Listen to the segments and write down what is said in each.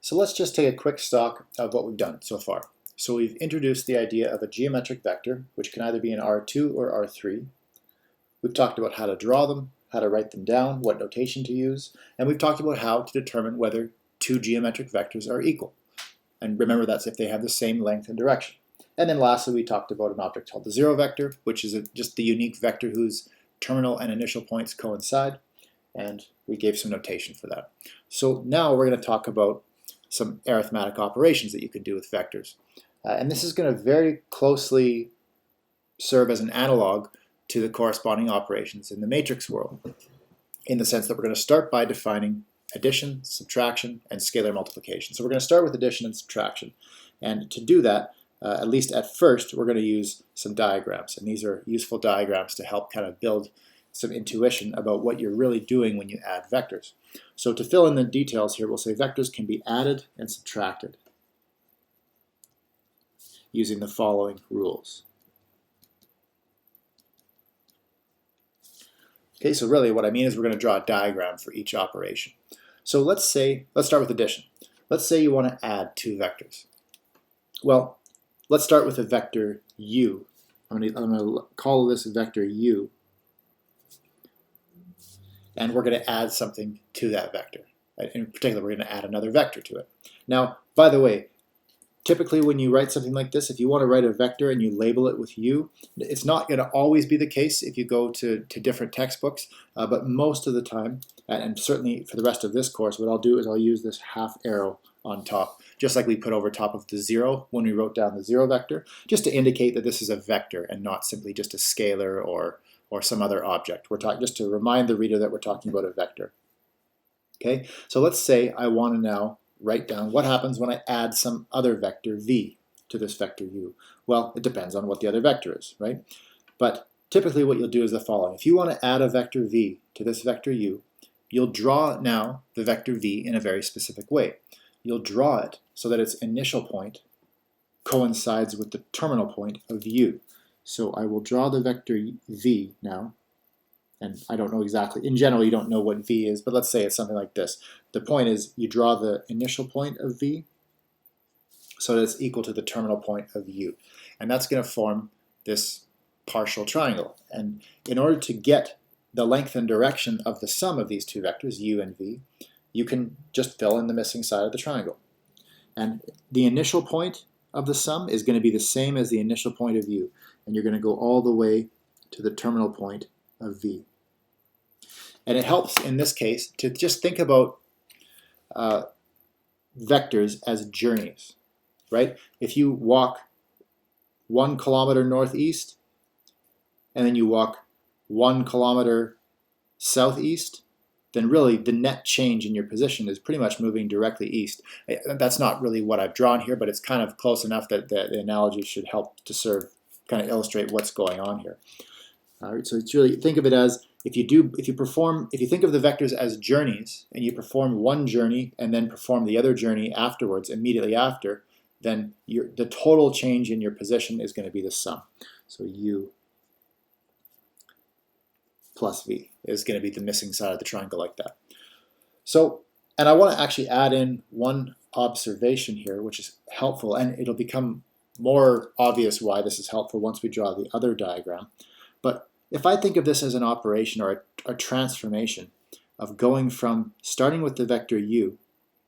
So let's just take a quick stock of what we've done so far. So we've introduced the idea of a geometric vector, which can either be an R2 or R3. We've talked about how to draw them, how to write them down, what notation to use, and we've talked about how to determine whether two geometric vectors are equal. And remember, that's if they have the same length and direction. And then lastly, we talked about an object called the zero vector, which is just the unique vector whose terminal and initial points coincide, and we gave some notation for that. So now we're going to talk about some arithmetic operations that you can do with vectors. And this is going to very closely serve as an analog to the corresponding operations in the matrix world, in the sense that we're going to start by defining addition, subtraction, and scalar multiplication. So we're going to start with addition and subtraction. And to do that, at least at first, we're going to use some diagrams. And these are useful diagrams to help kind of build some intuition about what you're really doing when you add vectors. So to fill in the details here, we'll say vectors can be added and subtracted using the following rules. Okay, so really what I mean is we're going to draw a diagram for each operation. So let's start with addition. Let's say you want to add two vectors. Well, let's start with a vector u. I'm going to call this vector u, and we're going to add something to that vector. In particular, we're going to add another vector to it. Now, by the way, typically when you write something like this, if you want to write a vector and you label it with u, it's not going to always be the case if you go to different textbooks, but most of the time, and certainly for the rest of this course, what I'll do is I'll use this half arrow on top, just like we put over top of the zero when we wrote down the zero vector, just to indicate that this is a vector and not simply just a scalar or some other object. We're talking just to remind the reader that we're talking about a vector. Okay, so let's say I want to now write down what happens when I add some other vector v to this vector u. Well, it depends on what the other vector is, right? But typically what you'll do is the following. If you want to add a vector v to this vector u, you'll draw now the vector v in a very specific way. You'll draw it so that its initial point coincides with the terminal point of u. So I will draw the vector v now, and I don't know exactly, in general you don't know what v is, but let's say it's something like this. The point is you draw the initial point of v so that it's equal to the terminal point of u. And that's going to form this partial triangle. And in order to get the length and direction of the sum of these two vectors, u and v, you can just fill in the missing side of the triangle. And the initial point of the sum is going to be the same as the initial point of u. And you're going to go all the way to the terminal point of v. And it helps in this case to just think about vectors as journeys, right? If you walk 1 kilometer northeast and then you walk 1 kilometer southeast, then really the net change in your position is pretty much moving directly east. That's not really what I've drawn here, but it's kind of close enough that the analogy should help to kind of illustrate what's going on here. All right, so it's really, think of it as if you think of the vectors as journeys and you perform one journey and then perform the other journey afterwards, immediately after, then the total change in your position is going to be the sum. So u plus v is going to be the missing side of the triangle like that. So, and I want to actually add in one observation here, which is helpful, and it'll become more obvious why this is helpful once we draw the other diagram. But if I think of this as an operation or a transformation of going from starting with the vector u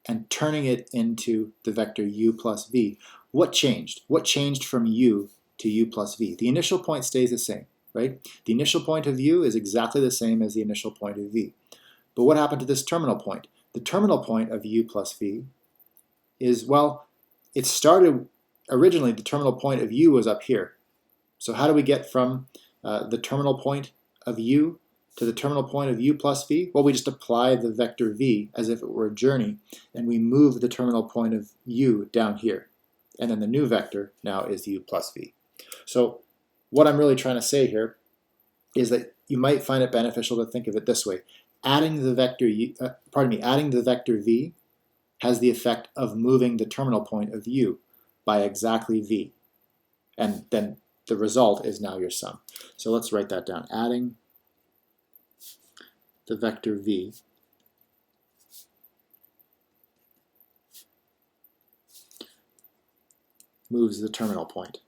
and turning it into the vector u plus v, what changed? What changed from u to u plus v? The initial point stays the same, right? The initial point of u is exactly the same as the initial point of v. But what happened to this terminal point? The terminal point of u plus v is, well, it started originally, the terminal point of u was up here. So how do we get from the terminal point of u to the terminal point of u plus v? Well, we just apply the vector v as if it were a journey, and we move the terminal point of u down here. And then the new vector now is u plus v. So what I'm really trying to say here is that you might find it beneficial to think of it this way. Adding the vector v has the effect of moving the terminal point of u by exactly v. And then the result is now your sum. So let's write that down. Adding the vector v moves the terminal point.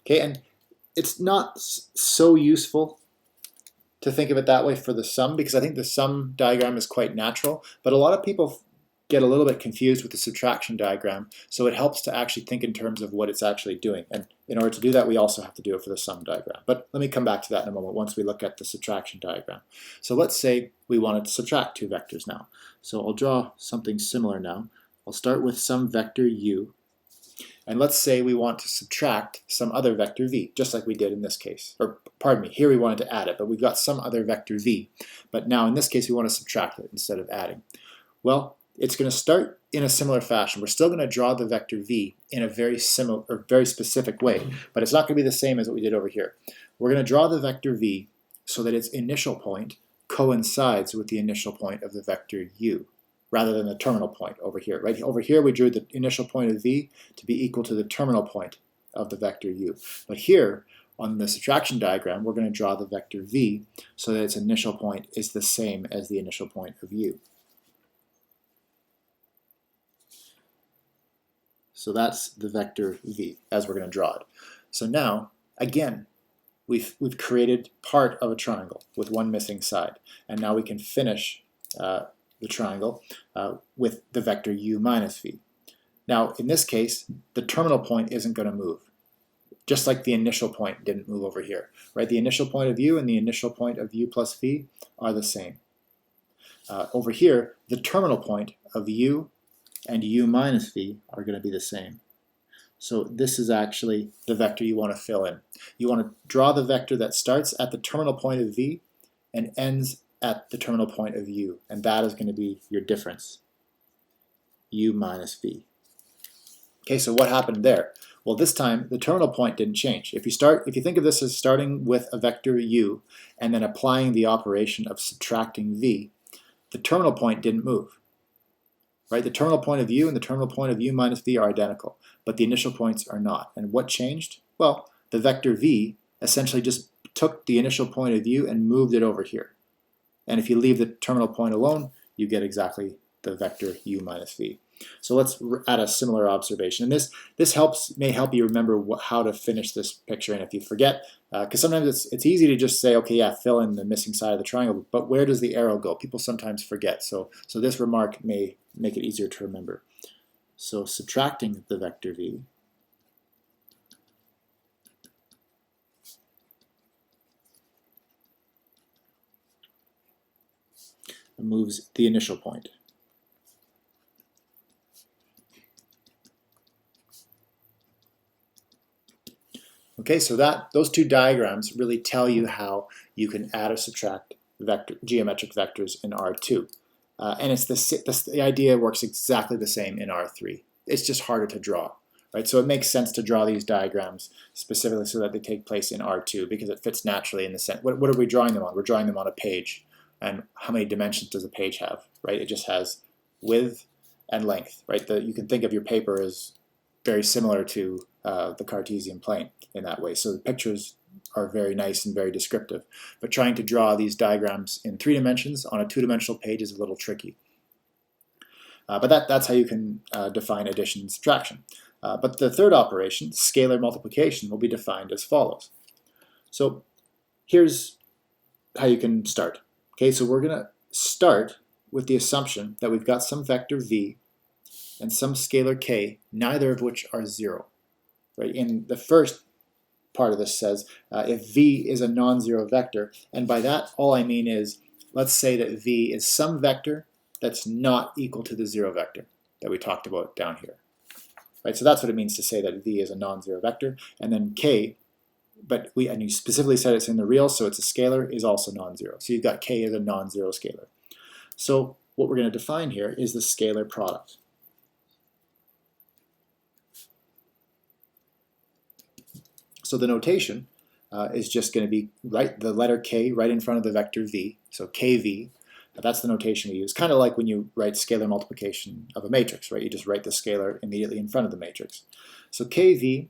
Okay, and it's not so useful to think of it that way for the sum, because I think the sum diagram is quite natural, but a lot of people get a little bit confused with the subtraction diagram, so it helps to actually think in terms of what it's actually doing. And in order to do that, we also have to do it for the sum diagram. But let me come back to that in a moment once we look at the subtraction diagram. So let's say we wanted to subtract two vectors now. So I'll draw something similar now. I'll start with some vector u, and let's say we want to subtract some other vector v, just like we did in this case. Or pardon me, here we wanted to add it, but we've got some other vector v. But now in this case we want to subtract it instead of adding. Well, it's going to start in a similar fashion. We're still going to draw the vector v in a very similar or very specific way, but it's not going to be the same as what we did over here. We're going to draw the vector v so that its initial point coincides with the initial point of the vector u, rather than the terminal point over here. Right over here we drew the initial point of v to be equal to the terminal point of the vector u. But here on the subtraction diagram we're going to draw the vector v so that its initial point is the same as the initial point of u. So that's the vector v as we're going to draw it. So now, again, we've created part of a triangle with one missing side. And now we can finish the triangle with the vector u minus v. Now, in this case, the terminal point isn't going to move, just like the initial point didn't move over here. Right? The initial point of u and the initial point of u plus v are the same. Over here, the terminal point of u and u minus v are going to be the same. So this is actually the vector you want to fill in. You want to draw the vector that starts at the terminal point of v and ends at the terminal point of u, and that is going to be your difference, u minus v. Okay, so what happened there? Well, this time the terminal point didn't change. If you think of this as starting with a vector u and then applying the operation of subtracting v, the terminal point didn't move. Right? The terminal point of u and the terminal point of u minus v are identical, but the initial points are not. And what changed? Well, the vector v essentially just took the initial point of u and moved it over here. And if you leave the terminal point alone, you get exactly the vector u minus v. So let's add a similar observation. And this may help you remember how to finish this picture. And if you forget, because sometimes it's easy to just say, okay, yeah, fill in the missing side of the triangle, but where does the arrow go? People sometimes forget. So this remark may make it easier to remember. So subtracting the vector v moves the initial point. Okay, so those two diagrams really tell you how you can add or subtract geometric vectors in R2. And the idea works exactly the same in R3. It's just harder to draw. Right? So it makes sense to draw these diagrams specifically so that they take place in R2 because it fits naturally in the sense. What are we drawing them on? We're drawing them on a page. And how many dimensions does a page have? Right? It just has width and length. Right? You can think of your paper as very similar to the Cartesian plane in that way. So the pictures are very nice and very descriptive. But trying to draw these diagrams in 3 dimensions on a 2-dimensional page is a little tricky. But that's how you can define addition and subtraction. But the third operation, scalar multiplication, will be defined as follows. So here's how you can start. Okay, so we're going to start with the assumption that we've got some vector v and some scalar k, neither of which are 0. Right? In the first part of this says if v is a non-zero vector, and by that all I mean is, let's say that v is some vector that's not equal to the 0 vector that we talked about down here. Right? So that's what it means to say that v is a non-zero vector, and then k, and you specifically said it's in the real, so it's a scalar, is also non-zero. So you've got k as a non-zero scalar. So what we're going to define here is the scalar product. So the notation is just going to be the letter k right in front of the vector v, so kv. That's the notation we use, kind of like when you write scalar multiplication of a matrix, right? You just write the scalar immediately in front of the matrix. So kv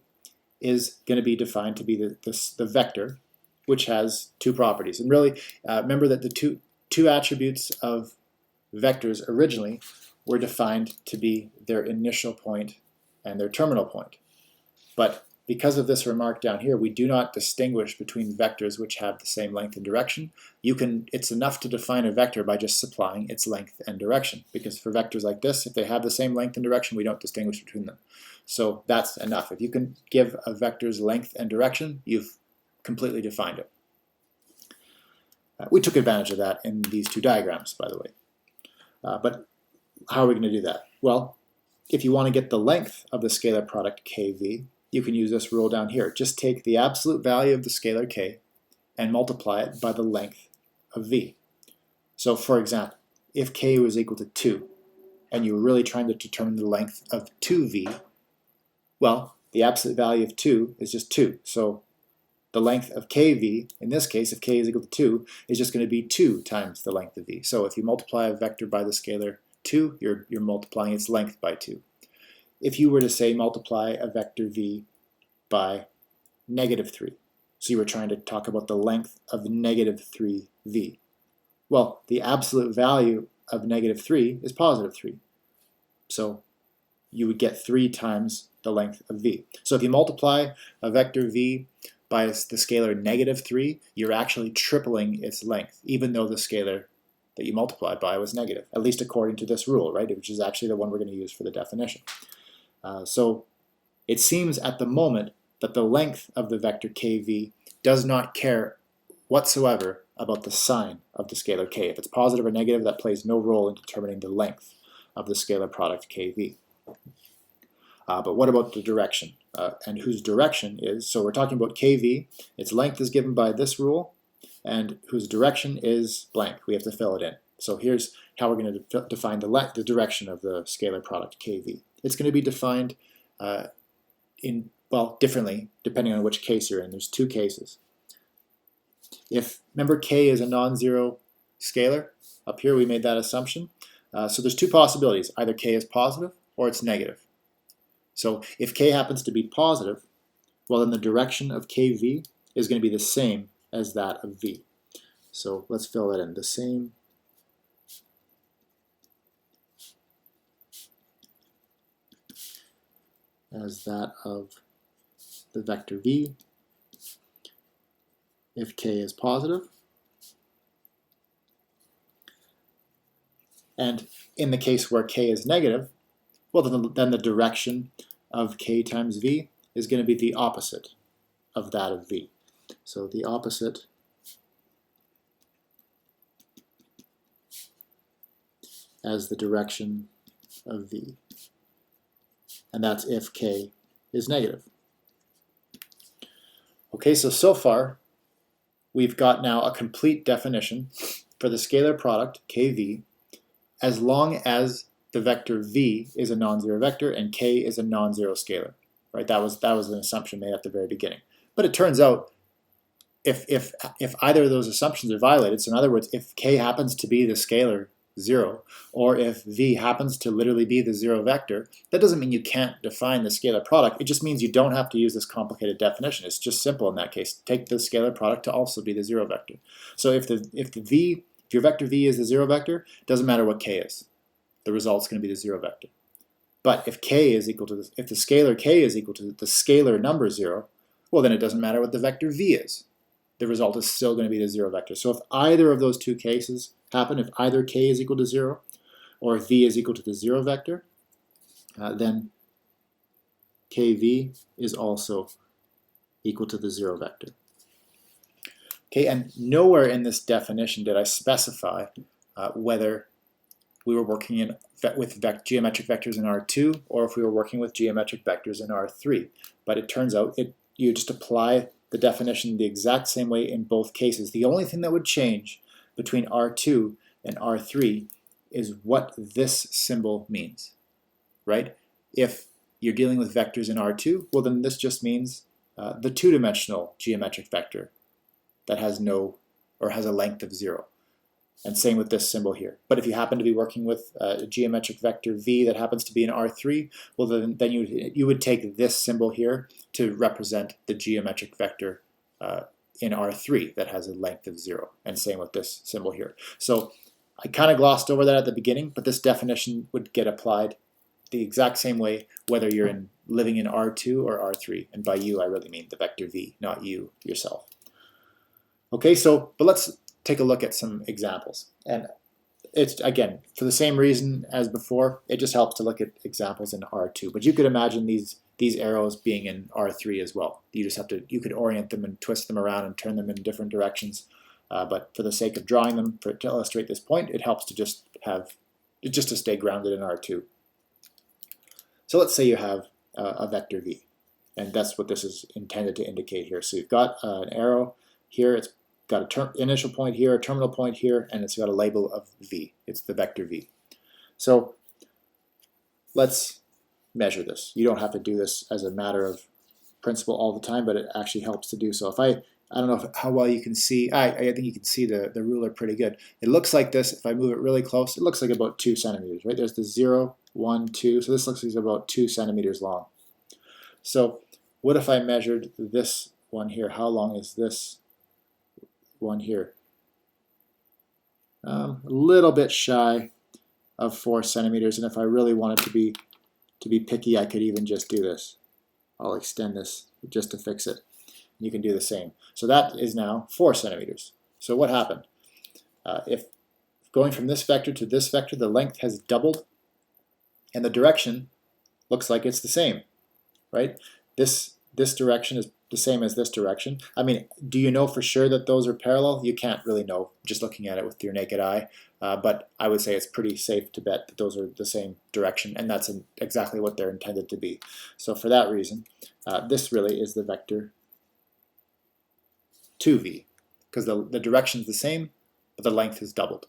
is going to be defined to be the vector, which has 2 properties. And really, remember that the two attributes of vectors originally were defined to be their initial point and their terminal point. But because of this remark down here, we do not distinguish between vectors which have the same length and direction. It's enough to define a vector by just supplying its length and direction, because for vectors like this, if they have the same length and direction, we don't distinguish between them. So that's enough. If you can give a vector's length and direction, you've completely defined it. We took advantage of that in these two diagrams, by the way. But how are we going to do that? Well, if you want to get the length of the scalar product kv, you can use this rule down here. Just take the absolute value of the scalar k and multiply it by the length of v. So for example, if k was equal to 2, and you were really trying to determine the length of 2v, well, the absolute value of 2 is just 2. So the length of kv, in this case, if k is equal to 2, is just going to be 2 times the length of v. So if you multiply a vector by the scalar 2, you're multiplying its length by 2. If you were to say multiply a vector v by -3, so you were trying to talk about the length of -3v. Well, the absolute value of -3 is +3. So you would get 3 times the length of v. So if you multiply a vector v by the scalar -3, you're actually tripling its length, even though the scalar that you multiplied by was negative, at least according to this rule, right? Which is actually the one we're going to use for the definition. So it seems at the moment that the length of the vector kv does not care whatsoever about the sign of the scalar k. If it's positive or negative, that plays no role in determining the length of the scalar product kv. But what about the direction? And whose direction is, so we're talking about kv, its length is given by this rule, and whose direction is blank. We have to fill it in. So here's how we're going to define the direction of the scalar product kv. It's going to be defined differently depending on which case you're in. There's two cases. Remember k is a non-zero scalar. Up here we made that assumption. So there's two possibilities. Either k is positive or it's negative. So if k happens to be positive, well then the direction of kv is going to be the same as that of v. So let's fill that in. The same as that of the vector v if k is positive. And in the case where k is negative, well then the direction of k times v is going to be the opposite of that of v. So the opposite as the direction of v. And that's if k is negative. Okay, so far we've got now a complete definition for the scalar product kv as long as the vector v is a non-zero vector and k is a non-zero scalar. Right? That was an assumption made at the very beginning. But it turns out if either of those assumptions are violated, so in other words, if k happens to be the scalar 0, or if v happens to literally be the 0 vector, that doesn't mean you can't define the scalar product. It just means you don't have to use this complicated definition. It's just simple in that case. Take the scalar product to also be the 0 vector. So if your vector v is the 0 vector, it doesn't matter what k is. The result's going to be the 0 vector. But if if the scalar k is equal to the scalar number 0, well then it doesn't matter what the vector v is. The result is still going to be the 0 vector. So if either of those two cases happen, if either k is equal to 0 or if v is equal to the 0 vector, then kv is also equal to the 0 vector. Okay, and nowhere in this definition did I specify whether we were working with geometric vectors in R2 or if we were working with geometric vectors in R3. But it turns out you just apply the definition the exact same way in both cases. The only thing that would change between R2 and R3 is what this symbol means, right? If you're dealing with vectors in R2, well then this just means the two-dimensional geometric vector that has a length of 0. And same with this symbol here. But if you happen to be working with a geometric vector v that happens to be in R3, well then you would take this symbol here to represent the geometric vector in R3 that has a length of 0. And same with this symbol here. So I kind of glossed over that at the beginning, but this definition would get applied the exact same way whether you're living in R2 or R3. And by you, I really mean the vector v, not you yourself. Okay, but let's take a look at some examples. And it's, again, for the same reason as before, it just helps to look at examples in R2. But you could imagine these arrows being in R3 as well. You could orient them and twist them around and turn them in different directions. But for the sake of drawing them, to illustrate this point, it helps to just to stay grounded in R2. So let's say you have a vector v, and that's what this is intended to indicate here. So you've got an arrow here, it's got an initial point here, a terminal point here, and it's got a label of v. It's the vector v. So let's measure this. You don't have to do this as a matter of principle all the time, but it actually helps to do so. If I don't know how well you can see, I think you can see the ruler pretty good. It looks like this. If I move it really close, it looks like about 2 centimeters, right? There's the 0, 1, 2, so this looks like it's about 2 centimeters long. So what if I measured this one here? How long is this one here? A little bit shy of 4 centimeters, and if I really wanted to be picky, I could even just do this. I'll extend this just to fix it. You can do the same. So that is now 4 centimeters. So what happened? If going from this vector to this vector, the length has doubled, and the direction looks like it's the same, right? This direction is the same as this direction. I mean, do you know for sure that those are parallel? You can't really know just looking at it with your naked eye, but I would say it's pretty safe to bet that those are the same direction, and that's exactly what they're intended to be. So for that reason, this really is the vector 2v, because the direction is the same, but the length is doubled.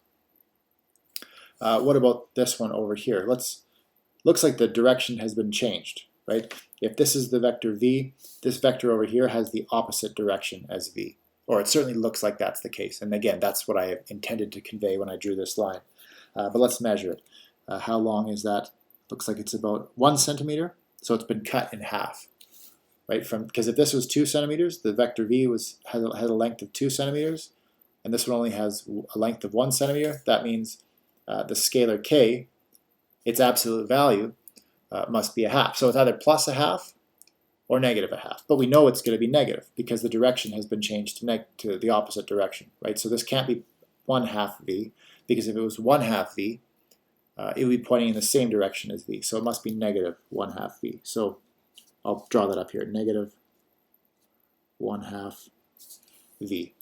What about this one over here? Looks like the direction has been changed, right? If this is the vector v, this vector over here has the opposite direction as v, or it certainly looks like that's the case. And again, that's what I intended to convey when I drew this line. But let's measure it. How long is that? Looks like it's about 1 centimeter, so it's been cut in half. Right, because if this was 2 centimeters, the vector v had a length of 2 centimeters, and this one only has a length of 1 centimeter. That means the scalar k, its absolute value, must be a half. So it's either plus a half or negative a half. But we know it's going to be negative because the direction has been changed to the opposite direction. Right, so this can't be 1/2 v, because if it was 1/2 v, it would be pointing in the same direction as v. So it must be negative 1/2 v. So I'll draw that up here, negative 1/2 v.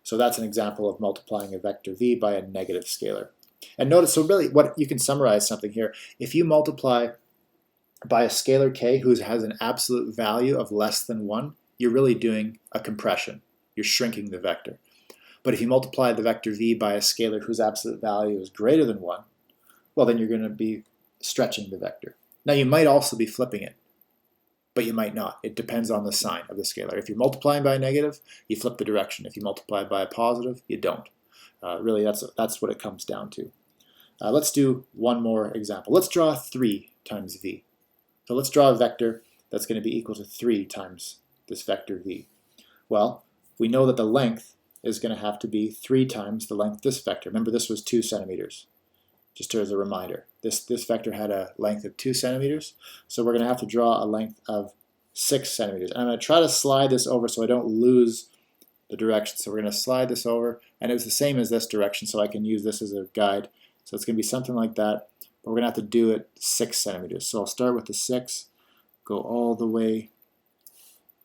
So that's an example of multiplying a vector v by a negative scalar. And notice, so really, what you can summarize something here. If you multiply by a scalar k who has an absolute value of less than 1, you're really doing a compression. You're shrinking the vector. But if you multiply the vector v by a scalar whose absolute value is greater than 1, well, then you're going to be stretching the vector. Now, you might also be flipping it, but you might not. It depends on the sign of the scalar. If you're multiplying by a negative, you flip the direction. If you multiply by a positive, you don't. Really, that's what it comes down to. Let's do one more example. Let's draw 3 times v. So let's draw a vector that's going to be equal to 3 times this vector v. Well, we know that the length is going to have to be 3 times the length of this vector. Remember, this was 2 centimeters. Just as a reminder, this vector had a length of 2 centimeters, so we're going to have to draw a length of 6 centimeters. And I'm going to try to slide this over so I don't lose the direction. So we're going to slide this over, and it was the same as this direction, so I can use this as a guide. So it's going to be something like that, but we're going to have to do it 6 centimeters. So I'll start with the 6, go all the way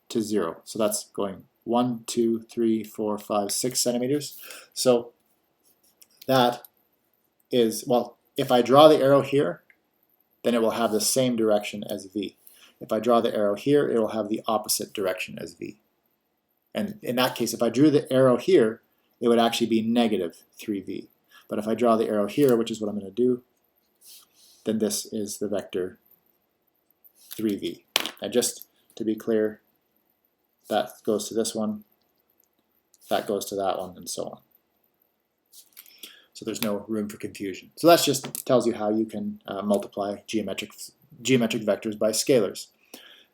to 0. So that's going 1, 2, 3, 4, 5, 6 centimeters. So that is, well, if I draw the arrow here, then it will have the same direction as v. If I draw the arrow here, it will have the opposite direction as v. And in that case, if I drew the arrow here, it would actually be negative 3v. But if I draw the arrow here, which is what I'm going to do, then this is the vector 3v. And just to be clear, that goes to this one, that goes to that one, and so on. So there's no room for confusion. So that just tells you how you can multiply geometric vectors by scalars.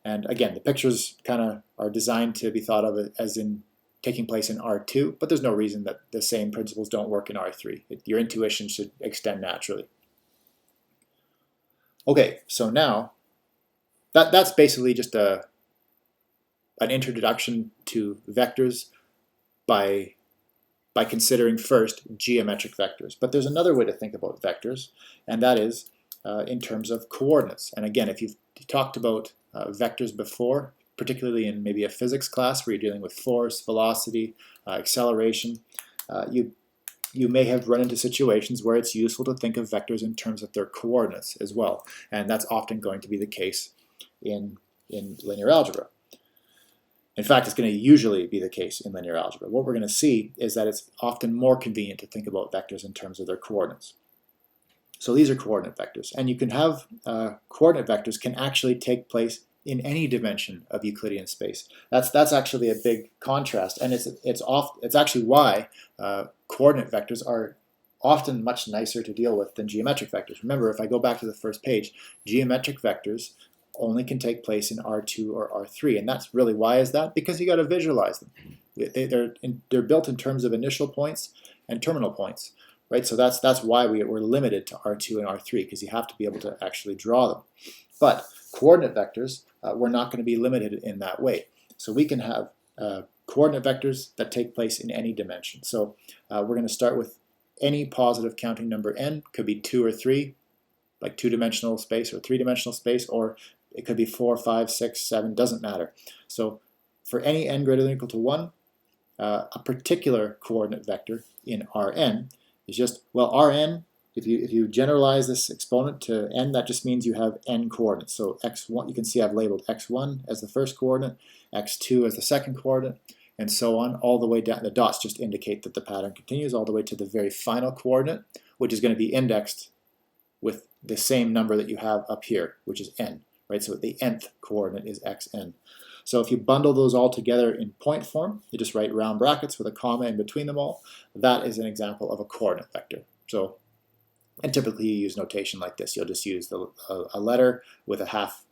And again, the pictures kind of are designed to be thought of as in taking place in R2, but there's no reason that the same principles don't work in R3. Your intuition should extend naturally. Okay, so now that's basically just an introduction to vectors by considering first geometric vectors. But there's another way to think about vectors, and that is in terms of coordinates. And again, if you've talked about vectors before, particularly in maybe a physics class where you're dealing with force, velocity, acceleration, you may have run into situations where it's useful to think of vectors in terms of their coordinates as well. And that's often going to be the case in linear algebra. In fact, it's going to usually be the case in linear algebra. What we're going to see is that it's often more convenient to think about vectors in terms of their coordinates. So these are coordinate vectors. And you can have coordinate vectors can actually take place in any dimension of Euclidean space. That's actually a big contrast, and it's actually why coordinate vectors are often much nicer to deal with than geometric vectors. Remember, if I go back to the first page, geometric vectors only can take place in R2 or R3, and that's really why is that? Because you got to visualize them. They're built in terms of initial points and terminal points, right? So that's why we're limited to R2 and R3, because you have to be able to actually draw them. But coordinate vectors, we're not going to be limited in that way. So we can have coordinate vectors that take place in any dimension. So we're going to start with any positive counting number n. Could be 2 or 3, like 2-dimensional space or 3-dimensional space, or it could be 4, 5, 6, 7, doesn't matter. So for any n greater than or equal to 1, a particular coordinate vector in Rn is just, well, Rn, if you generalize this exponent to n, that just means you have n coordinates. So x1, you can see I've labeled x1 as the first coordinate, x2 as the second coordinate, and so on, all the way down. The dots just indicate that the pattern continues all the way to the very final coordinate, which is going to be indexed with the same number that you have up here, which is n, right? So the nth coordinate is xn. So if you bundle those all together in point form, you just write round brackets with a comma in between them all. That is an example of a coordinate vector. So, and typically you use notation like this. You'll just use a letter with a half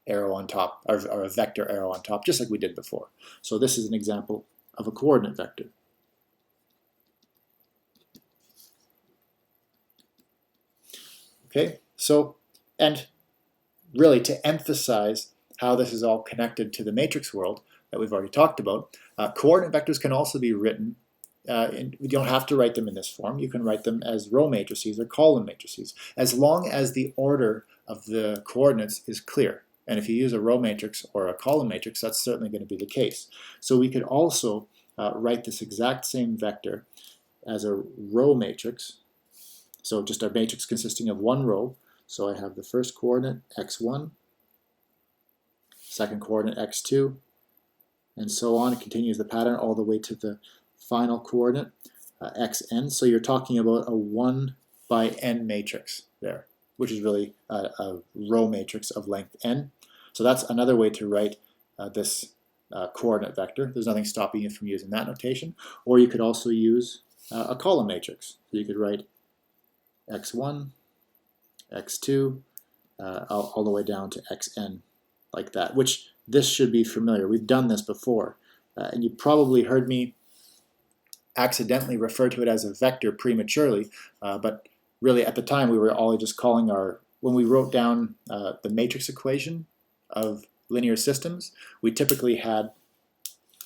arrow on top, or a vector arrow on top, just like we did before. So this is an example of a coordinate vector. Okay, so, and really to emphasize how this is all connected to the matrix world that we've already talked about, coordinate vectors can also be written, you don't have to write them in this form. You can write them as row matrices or column matrices, as long as the order of the coordinates is clear. And if you use a row matrix or a column matrix, that's certainly going to be the case. So we could also write this exact same vector as a row matrix. So just a matrix consisting of one row. So I have the first coordinate, x1, second coordinate, x2, and so on. It continues the pattern all the way to the final coordinate, xn. So you're talking about a 1 by n matrix there, which is really a row matrix of length n. So that's another way to write this coordinate vector. There's nothing stopping you from using that notation. Or you could also use a column matrix. So you could write x1, x2, all the way down to xn, like that, which this should be familiar. We've done this before, and you probably heard me accidentally refer to it as a vector prematurely, but really at the time we were all just calling when we wrote down the matrix equation of linear systems, we typically had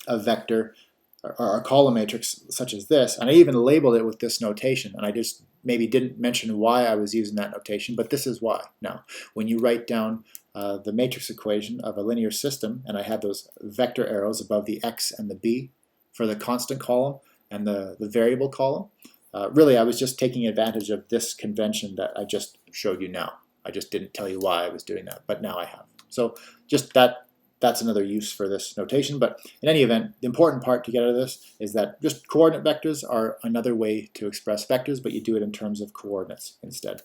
a vector or a column matrix such as this, and I even labeled it with this notation, and I just maybe didn't mention why I was using that notation, but this is why. Now, when you write down the matrix equation of a linear system, and I had those vector arrows above the x and the b for the constant column and the variable column, really I was just taking advantage of this convention that I just showed you now. I just didn't tell you why I was doing that, but now I have. So just that's another use for this notation, but in any event, the important part to get out of this is that just coordinate vectors are another way to express vectors, but you do it in terms of coordinates instead.